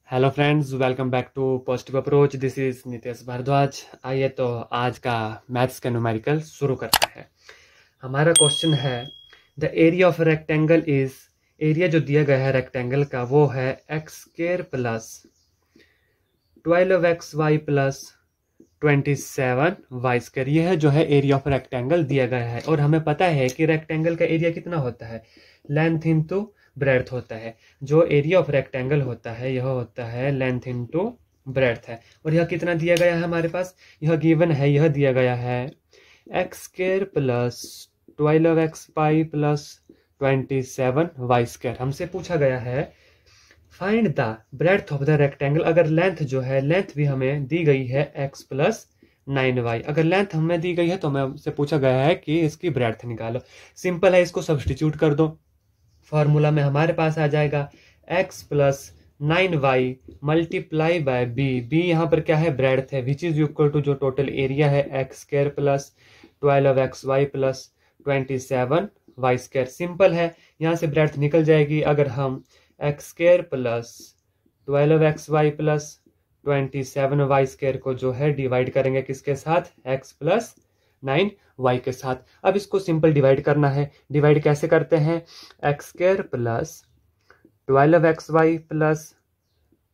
Hello friends, welcome back to positive approach. This is Nitesh Bhardwaj. आइए तो आज का मैथ्स का न्यूमेरिकल शुरू करते हैं। हमारा क्वेश्चन है the area of rectangle is. Area जो दिया गया है रेक्टेंगल का वो है x square plus 12xy plus 27y square. यह है जो है एरिया ऑफ रेक्टेंगल दिया गया है और हमें पता है कि रेक्टेंगल का एरिया कितना होता है, लेंथ इंटू ब्रेड्थ होता है। जो एरिया ऑफ रेक्टेंगल होता है यह होता है लेंथ इंटू ब्रेड्थ है। और यह कितना दिया गया है हमारे पास, यह गिवन है, यह दिया गया है x square plus 12xy plus 27y square. हमसे पूछा गया है find the breadth of the rectangle. अगर लेंथ जो है, लेंथ भी हमें दी गई है x प्लस 9y, अगर लेंथ हमें दी गई है तो हमें हमसे पूछा गया है कि इसकी ब्रेड्थ निकालो। सिंपल है, इसको सब्सटीट्यूट कर दो। फॉर्मूला में हमारे पास आ जाएगा x plus 9y multiply by b। b यहाँ पर क्या है, ब्रेड्थ है, विच इज इक्वल टू जो टोटल एरिया है x square plus 12xy plus 27y square. Simple है, यहाँ से ब्रेड्थ निकल जाएगी। अगर हम x square plus 12xy plus 27y square को जो है डिवाइड करेंगे किसके साथ, x प्लस 9y के साथ। अब इसको सिंपल डिवाइड करना है। डिवाइड कैसे करते हैं, x square plus 12xy plus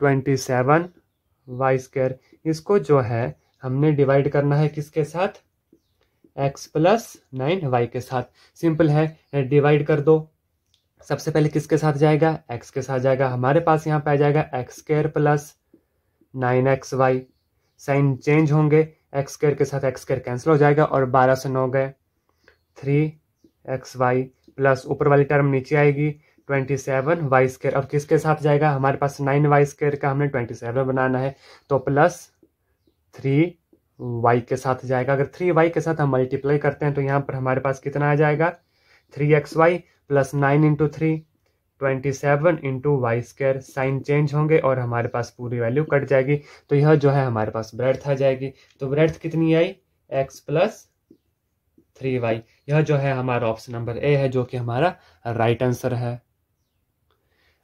27y square, इसको जो है हमने डिवाइड करना है किसके साथ, x प्लस 9y के साथ। सिंपल है, डिवाइड कर दो। सबसे पहले किसके साथ जाएगा, x के साथ जाएगा। हमारे पास यहाँ पे आ जाएगा X square plus 9xy। Sign change होंगे, एक्स स्क्वायर के साथ एक्स स्क्वायर कैंसिल हो जाएगा और 12 से 9 गए 3xy प्लस ऊपर वाली टर्म नीचे आएगी 27y स्क्वायर। अब किसके साथ जाएगा, हमारे पास 9y स्क्वायर का हमने 27 बनाना है तो प्लस 3y के साथ जाएगा। अगर 3y के साथ हम मल्टीप्लाई करते हैं तो यहाँ पर हमारे पास कितना आ जाएगा, 3xy plus 9 into 3 27 into Y square. Sign change होंगे और हमारे पास पूरी वैल्यू कट जाएगी। तो यह जो है हमारे पास ब्रेड्थ आ जाएगी। तो ब्रेड्थ कितनी आई, x प्लस 3y। यह जो है हमारा ऑप्शन नंबर ए है, जो कि हमारा राइट आंसर है।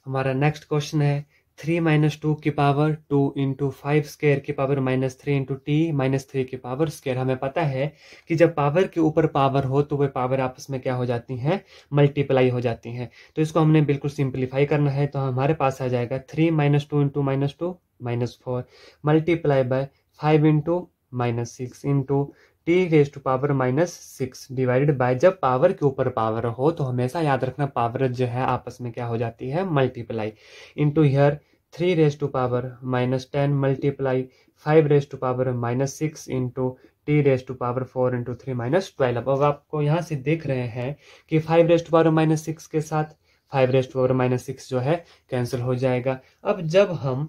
हमारा नेक्स्ट क्वेश्चन है 3 माइनस 2 की पावर 2 इंटू 5 स्क्वायर की power minus 3 into T minus 3 की पावर स्क्वायर। हमें पता है कि जब पावर के ऊपर पावर हो तो वे पावर आपस में क्या हो जाती हैं, मल्टीप्लाई हो जाती हैं। तो इसको हमने बिल्कुल सिंप्लीफाई करना है। तो हमारे पास आ जाएगा 3 minus 2 into minus 2 minus 4 multiply by 5 into minus 6 into T raise to power minus 6 divided by, जब पावर के ऊपर पावर हो तो हमेशा याद रखना पावर जो है आपस में क्या हो जाती है, multiply. Into here 3 raise to power minus 10 multiply 5 raise to power minus 6 into T raise to power 4 into 3 minus 12। अब आपको यहाँ से देख रहे हैं कि 5 रेज टू पावर माइनस 6 के साथ 5 रेज टू पावर माइनस 6 जो है कैंसिल हो जाएगा। अब जब हम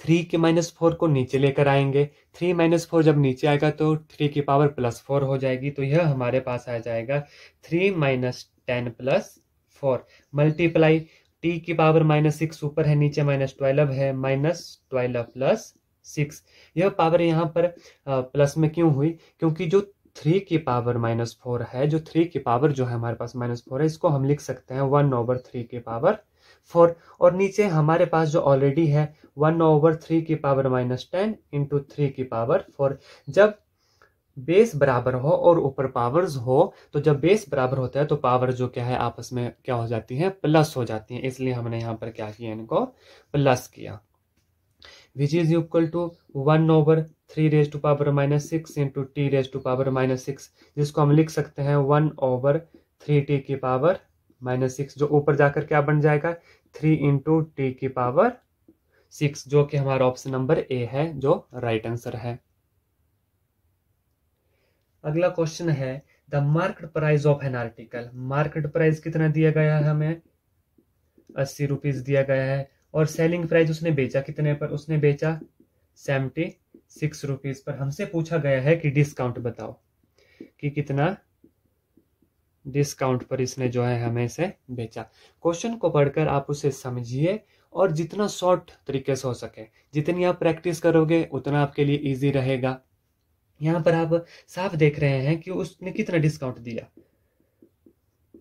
3 के माइनस 4 को नीचे लेकर आएंगे, 3 माइनस 4 जब नीचे आएगा तो 3 की पावर प्लस 4 हो जाएगी। तो यह हमारे पास आ जाएगा 3 माइनस 10 प्लस 4 मल्टीप्लाई टी की पावर माइनस 6 ऊपर है, नीचे माइनस 12 है, माइनस 12 प्लस 6। यह पावर यहाँ पर प्लस में क्यों हुई, क्योंकि जो 3 की पावर माइनस 4 है, जो 3 की पावर जो है हमारे पास माइनस 4 है, इसको हम लिख सकते हैं 1/3 की पावर 4। और नीचे हमारे पास जो ऑलरेडी है 1/3 की पावर माइनस 10 इंटू 3 की पावर 4। जब बेस बराबर हो और ऊपर पावर्स हो, तो जब बेस बराबर होता है तो पावर जो क्या है आपस में क्या हो जाती है, प्लस हो जाती है। इसलिए हमने यहाँ पर क्या किया, इनको प्लस किया। Which is equal to 1/3 raise to power minus 6 into T raise to power minus 6, जिसको हम लिख सकते हैं 1/3 टी की पावर माइनस 6, जो ऊपर जाकर क्या बन जाएगा 3 इंटू टी की पावर 6, जो कि हमारा ऑप्शन नंबर ए है, जो राइट आंसर है। अगला क्वेश्चन है the market price of an article. Market price कितना दिया गया है, हमें 80 रुपीज दिया गया है। और सेलिंग प्राइस उसने बेचा कितने पर, उसने बेचा 76 रुपीज पर। हमसे पूछा गया है कि डिस्काउंट बताओ, कि कितना डिस्काउंट पर इसने जो है हमें इसे बेचा। क्वेश्चन को पढ़कर आप उसे समझिए और जितना शॉर्ट तरीके से हो सके, जितनी आप प्रैक्टिस करोगे उतना आपके लिए इजी रहेगा। यहाँ पर आप साफ देख रहे हैं कि उसने कितना डिस्काउंट दिया।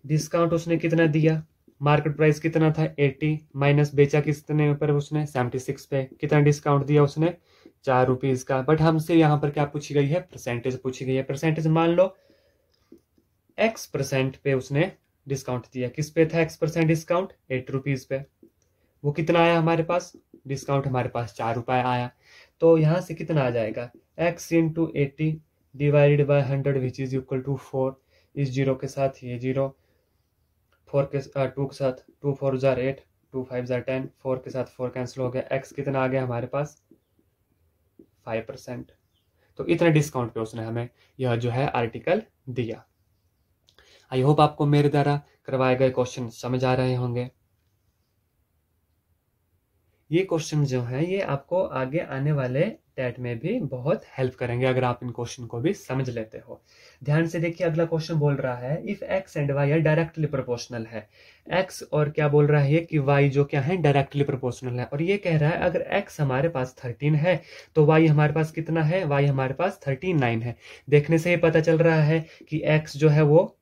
डिस्काउंट उसने कितना दिया, मार्केट प्राइस कितना था 80 माइनस बेचा कितने पर उसने 76 पे, कितना डिस्काउंट दिया उसने 4 रुपीज का। बट हमसे यहाँ पर क्या पूछी गई है, परसेंटेज पूछी गई है। परसेंटेज मान लो x% पे उसने डिस्काउंट दिया, किस पे था x% डिस्काउंट 8 रुपीज पे। वो कितना आया हमारे पास, डिस्काउंट हमारे पास 4 रुपए आया। तो यहाँ से कितना आ जाएगा x into 80 divided by 100 which is equal to 4। इस जीरो के साथ ये जीरो, 4 के 2 के साथ 2 4 जार 8, 2 5 जार 10, 4 के साथ 4 कैंसिल हो गया। x कितना आ गया हमारे पास 5%। तो इतने डिस्काउंट पे उसने हमें यह जो है आर्टिकल दिया। आई होप आपको मेरे द्वारा करवाए गए क्वेश्चन समझ आ रहे होंगे। ये क्वेश्चन जो है ये आपको आगे आने वाले टेट में भी बहुत हेल्प करेंगे अगर आप इन क्वेश्चन को भी समझ लेते हो। ध्यान से देखिए, अगला क्वेश्चन बोल रहा है if x and y directly proportional है। x और क्या बोल रहा है कि y जो क्या है डायरेक्टली प्रोपोर्शनल है। और ये कह रहा है अगर x हमारे पास 13 है तो y हमारे पास कितना है, y हमारे पास 39 है। देखने से ही पता चल रहा है कि x जो है वो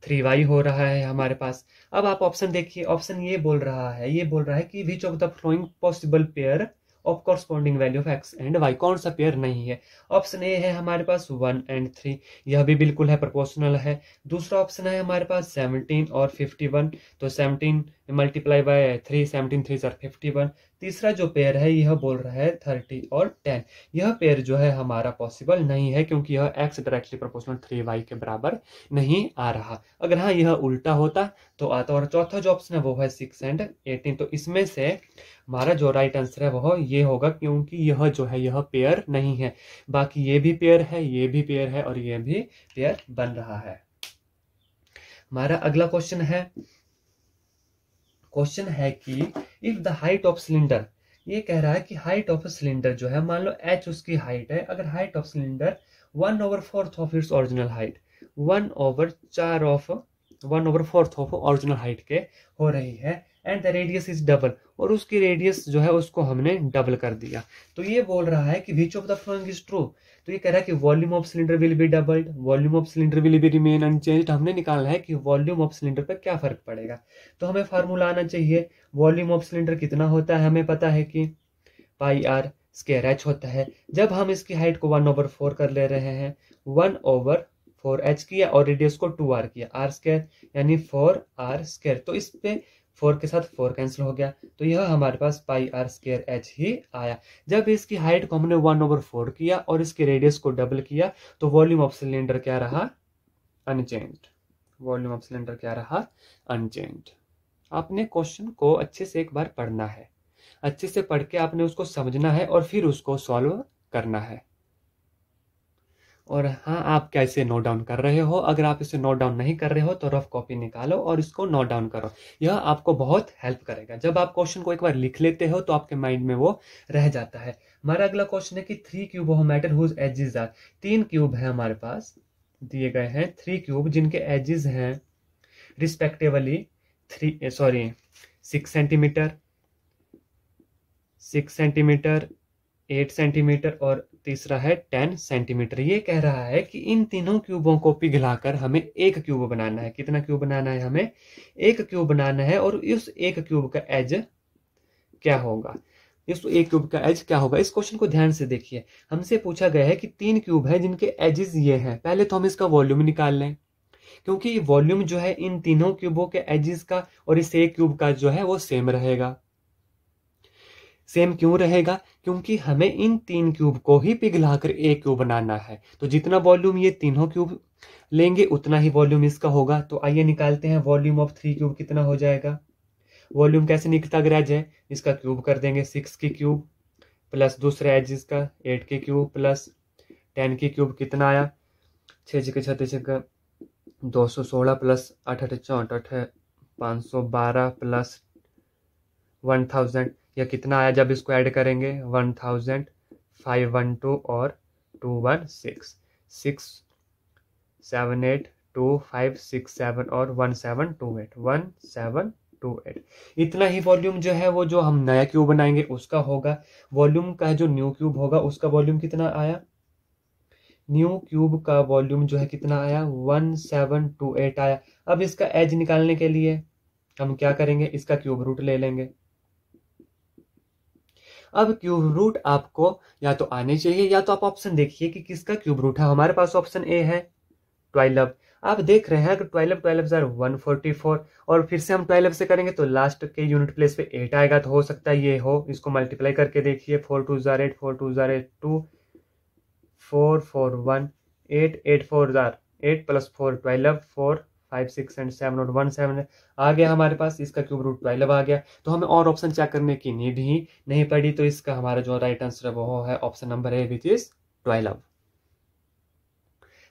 3y हो रहा है हमारे पास। अब आप ऑप्शन देखिए, ऑप्शन ये बोल रहा है कि which of the flowing possible pair of corresponding value of x and y, कौन सा पेयर नहीं है। ऑप्शन ए है हमारे पास 1 एंड 3, यह भी बिल्कुल है प्रोपोर्शनल है। दूसरा ऑप्शन है हमारे पास 17 और 51, तो 17 मल्टीप्लाई बाय 3, 17 3 51। तीसरा जो पेयर है यह बोल रहा है 30 और 10, यह पेयर जो है हमारा पॉसिबल नहीं है क्योंकि यह x डायरेक्टली प्रोपोर्शनल 3y के बराबर नहीं आ रहा। अगर हाँ यह उल्टा होता तो आता। और चौथा जो ऑप्शन है वो है 6 एंड 18। तो इसमें से हमारा जो राइट आंसर है वह ये होगा क्योंकि यह जो है यह पेयर नहीं है। बाकी ये भी पेयर है, ये भी पेयर है और ये भी पेयर बन रहा है। हमारा अगला क्वेश्चन है कि if the height of cylinder, ये कह रहा है कि हाइट ऑफ सिलेंडर जो है मान लो h उसकी हाइट है। अगर height of cylinder 1/4 of its original height, 1/4 of original height के हो रही है and the radius is double, और उसकी रेडियस जो है उसको हमने डबल कर दिया। तो ये बोल रहा है कि which of the following is true. तो ये कह रहा है कि volume of cylinder will be doubled, volume of cylinder will be remain unchanged. हमने निकालना है कि वॉल्यूम ऑफ सिलेंडर पर क्या फर्क पड़ेगा। तो हमें फार्मूला आना चाहिए। वॉल्यूम ऑफ सिलेंडर कितना होता है, हमें पता है कि पाई आर स्क्वायर एच होता है। जब हम इसकी हाइट को 1/4 कर ले रहे हैं, 1/4h किया और रेडियस को 2r किया, r स्क्वायर यानी 4r स्क्वायर। तो इस पे 4 के साथ 4 कैंसिल हो गया, तो यह हमारे पास पाई आर स्क्वायर एच ही आया। जब इसकी हाइट को हमने 1/4 किया और इसके रेडियस को डबल किया तो वॉल्यूम ऑफ सिलेंडर क्या रहा, अनचेंज्ड। वॉल्यूम ऑफ सिलेंडर क्या रहा, अनचेंज्ड। आपने क्वेश्चन को अच्छे से एक बार पढ़ना है, अच्छे से पढ़ के आपने उसको समझना है और फिर उसको सॉल्व करना है। और हाँ, आप कैसे नोट डाउन कर रहे हो, अगर आप इसे नोट डाउन नहीं कर रहे हो तो रफ कॉपी निकालो और इसको नोट डाउन करो। यह आपको बहुत हेल्प करेगा। जब आप क्वेश्चन को एक बार लिख लेते हो तो आपके माइंड में वो रह जाता है। हमारा अगला क्वेश्चन है कि 3 cube of matter whose ages are, 3 cube है हमारे पास दिए गए हैं, 3 क्यूब जिनके एजेस हैं रिस्पेक्टिवली 6 सेंटीमीटर, 6 सेंटीमीटर, 8 सेंटीमीटर और तीसरा है 10 सेंटीमीटर। ये कह रहा है कि इन तीनों क्यूबों को पिघलाकर हमें एक क्यूब बनाना है। कितना क्यूब बनाना है, हमें एक क्यूब बनाना है। और इस एक क्यूब का एज क्या होगा, इस एक क्यूब का एज क्या होगा। इस क्वेश्चन को ध्यान से देखिए। हमसे पूछा गया है कि 3 क्यूब है जिनके एजेस ये हैं। पहले तो हम इसका वॉल्यूम निकाल लें, क्योंकि वॉल्यूम जो है इन तीनों क्यूबों के एजेस का और इस एक क्यूब का जो है वो सेम रहेगा। सेम क्यों रहेगा, क्योंकि हमें इन 3 क्यूब को ही पिघलाकर एक क्यूब बनाना है। तो जितना वॉल्यूम ये तीनों क्यूब लेंगे उतना ही वॉल्यूम इसका होगा। तो आइए निकालते हैं वॉल्यूम ऑफ 3 क्यूब कितना हो जाएगा। वॉल्यूम कैसे निकलता ग्रेज है, इसका क्यूब कर देंगे 6 की क्यूब प्लस दूसरे एज इसका 8 की क्यूब प्लस 10 की क्यूब, कितना आया 6 36 216 प्लस 8 64 512 प्लस 1000, यह कितना आया जब इसको ऐड करेंगे 1000, 512 और 216, 6 7 8 2 5 6 7 और 1728, 1728। इतना ही वॉल्यूम जो है वो जो हम नया क्यूब बनाएंगे उसका होगा। वॉल्यूम का जो न्यू क्यूब होगा उसका वॉल्यूम कितना आया, न्यू क्यूब का वॉल्यूम जो है कितना आया 1728 आया। अब इसका एज निकालने के लिए हम क्या करेंगे, इसका क्यूब रूट ले लेंगे। अब क्यूब रूट आपको या तो आने चाहिए या तो आप ऑप्शन देखिए कि किसका क्यूब रूट है। हमारे पास ऑप्शन ए है 12। आप देख रहे हैं कि 12 12 जार 144, और फिर से हम 12 से करेंगे तो लास्ट के यूनिट प्लेस पे 8 आएगा, तो हो सकता है ये हो। इसको मल्टीप्लाई करके देखिए, 4 2 jar 8, 4 2 jar 8 2, 4 4 1 8, 8 4 jar 8 plus 4 12, 4 5 6 and 7 और 1 7 आ गया हमारे पास। इसका क्यूब रूट 12 आ गया, तो हमें और ऑप्शन चेक करने की नीड ही नहीं पड़ी। तो इसका हमारा जो राइट आंसर है वो है option number A, which is 12।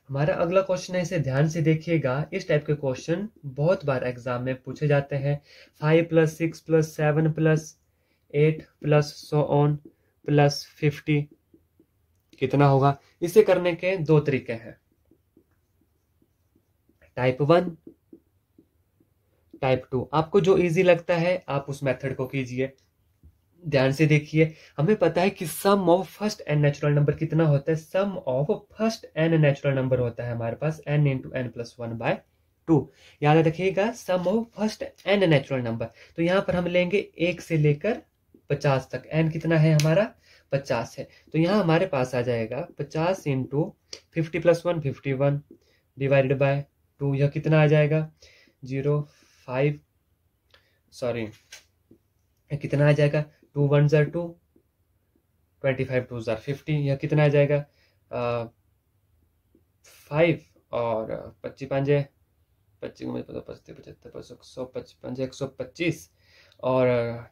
हमारा अगला क्वेश्चन है, इसे ध्यान से देखिएगा। इस टाइप के क्वेश्चन बहुत बार एग्जाम में पूछे जाते हैं। 5 + 6 + 7 + 8 + so on + 50 कितना होगा। इसे करने के दो तरीके हैं, टाइप 1, टाइप 2। आपको जो इजी लगता है आप उस मेथड को कीजिए। ध्यान से देखिए, हमें पता है कि sum of first n natural number कितना होता है। Sum of first n natural number होता है हमारे पास n × n + 1/2। याद रखिएगा, sum of first n natural number. तो यहां पर हम लेंगे 1 से लेकर 50 तक। n कितना है हमारा, 50 है। तो यहां हमारे पास आ जाएगा 50 × 50 + 1 51 /2। यह कितना आ जाएगा 05, सॉरी कितना आ जाएगा 2 1 जार 2, 25 2 जार 50। यह कितना आ जाएगा 5 और 25 5 25 मुझे पता 25 75 125 और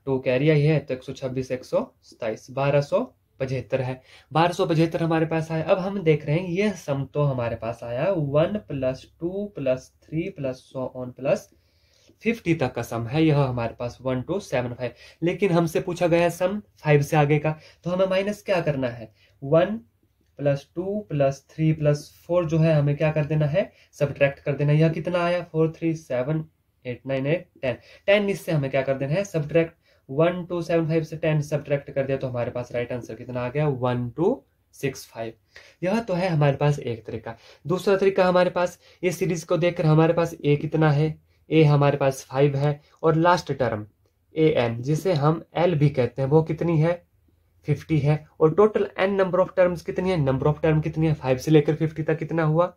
2 कैरी आई है तो 126 127 1275 है। 1275 हमारे पास आया। अब हम देख रहे हैं यह सम तो हमारे पास आया 1 + 2 + 3 + so on + 50 तक का सम है। यह हमारे पास 1275, लेकिन हमसे पूछा गया सम 5 से आगे का, तो हमें माइनस क्या करना है, 1 + 2 + 3 + 4 जो है हमें क्या कर देना है, सब्ट्रैक्ट कर देना है। यह कितना आया 4 3 7 8 9 8 10 10। इससे हमें क्या कर देना है, सब्ट्रैक्ट। 1275 से 10 सब्ट्रैक्ट कर दिया तो हमारे पास राइट आंसर कितना आ गया 1265। यह तो है हमारे पास एक तरीका। दूसरा तरीका हमारे पास, इस सीरीज को देखकर हमारे पास ए कितना है, ए हमारे पास 5 है, और लास्ट टर्म ए एन जिसे हम एल भी कहते हैं वो कितनी है 50 है। और total n number of terms कितनी है, नंबर ऑफ टर्म कितनी है 5 से लेकर 50 तक कितना हुआ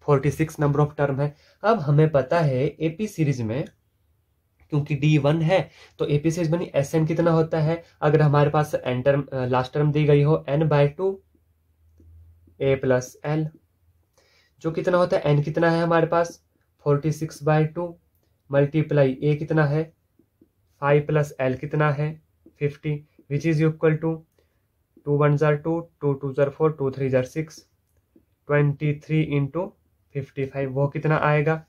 46 नंबर ऑफ टर्म है। अब हमें पता है एपी सीरीज में क्योंकि D1 है तो एपी सीरीज बनी एस एन कितना होता है, अगर हमारे पास एन टर्म लास्ट टर्म दी गई हो n/2 a + l, जो कितना होता है n कितना है हमारे पास 46/2 मल्टीप्लाई a कितना है 5 + l कितना है 50, विच इज इक्वल टू 2 1 जार 2, 2 2 जार 4, 2 3 जार 6, 23 × 55 वो कितना आएगा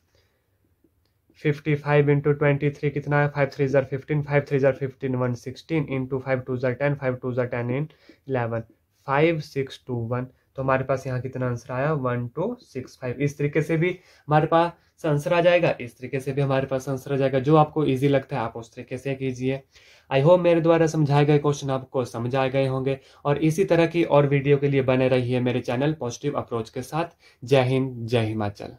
55 × 23 कितना है 5 3 जार 15, 5 3 जार 15 116 × 5 2 जार 10, 5 2 जार 10 इन 11 5 6 2 1। तो हमारे पास यहाँ कितना आंसर आया 1265। इस तरीके से भी हमारे पास आंसर आ जाएगा, इस तरीके से भी हमारे पास आंसर आ जाएगा। जो आपको इजी लगता है आप उस तरीके से कीजिए। आई होप मेरे द्वारा समझाए गए क्वेश्चन आपको समझ आ गए होंगे, और इसी तरह की और वीडियो के लिए बने रहिए मेरे चैनल पॉजिटिव अप्रोच के साथ। जय हिंद, जय हिमाचल।